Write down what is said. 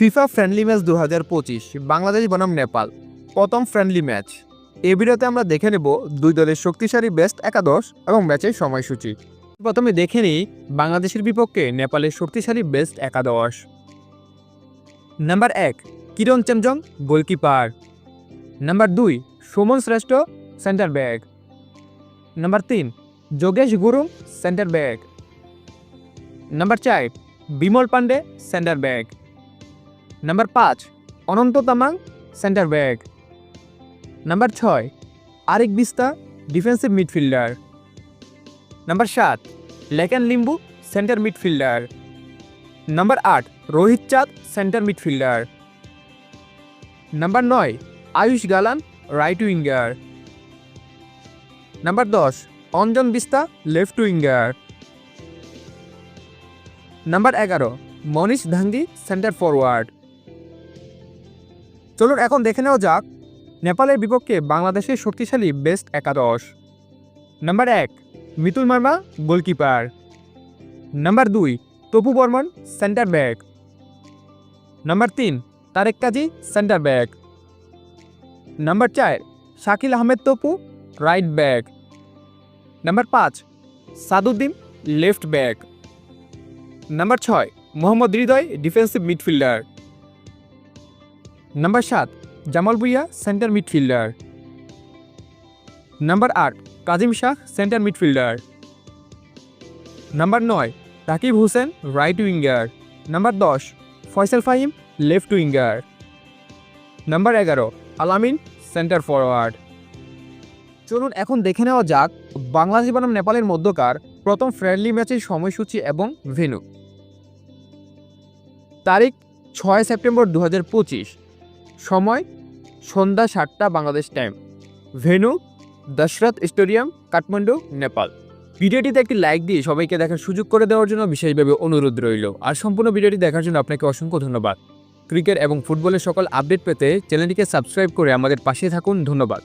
FIFA friendly match 2025 Bangladesh বনাম নেপাল প্রথম friendly match. এই ভিডিওতে আমরা দেখে নেব দুই দলের শক্তিশালী বেস্ট একাদশ এবং ম্যাচের সময়সূচি। প্রথমে দেখে নিই বাংলাদেশের বিপক্ষে নেপালের শক্তিশালী বেস্ট একাদশ। Number 1 Kiran Chemjong goalkeeper. Number 2 Suman Shrestha centre back. Number 3 Yogesh Gurung centre back. Number 4 Bimal Pandey centre back. Number 5 Ananta Tamang centre back. Number 6 Arik Bista defensive midfielder. Number 7 Laken Limbu centre midfielder. Number 8 Rohit Chand centre midfielder. Number 9 Ayush Ghalan right winger. Number 10 Anjan Bista left winger. Number 11 Manish Dhangi centre forward. চলুন এখন দেখে নেওয়া যাক নেপালের বিপক্ষে বাংলাদেশের শক্তিশালী best একাদশ। Number 1 Mitul Marma goalkeeper. Number 2 Topu Barman centre back. Number 3 Tariq Kazi centre back. Number 4 Shakil Ahmed Topu right back. Number 5 Saaduddin left back. Number 6 Mohammad Hridoy defensive midfielder. Number 7 Jamal Bhuyan centre midfielder. Number 8 Kazem Shah centre midfielder. Number 9 Taqib Hossain right winger. Number 10 Faisal Fahim left winger. Number 11 Alamin centre forward. চলুন এখন দেখে নেওয়া যাক বাংলাদেশ বনাম নেপালের মধ্যকার প্রথম friendly ম্যাচের সময়সূচি এবং ভেন্যু। তারিখ 6 সেপ্টেম্বর 2025, সময় সন্ধ্যা 7টা Bangladesh time, venue Dasharath stadium Kathmandu Nepal. ভিডিওটিতে একটি লাইক দিয়ে সবাইকে দেখার সুযোগ করে দেওয়ার জন্য বিশেষভাবে অনুরোধ রইল। আর সম্পূর্ণ ভিডিওটি দেখার জন্য আপনাকে অসংখ্য ধন্যবাদ। ক্রিকেট এবং ফুটবলের সকল আপডেট পেতে চ্যানেলটিকে সাবস্ক্রাইব করে আমাদের পাশে থাকুন। ধন্যবাদ।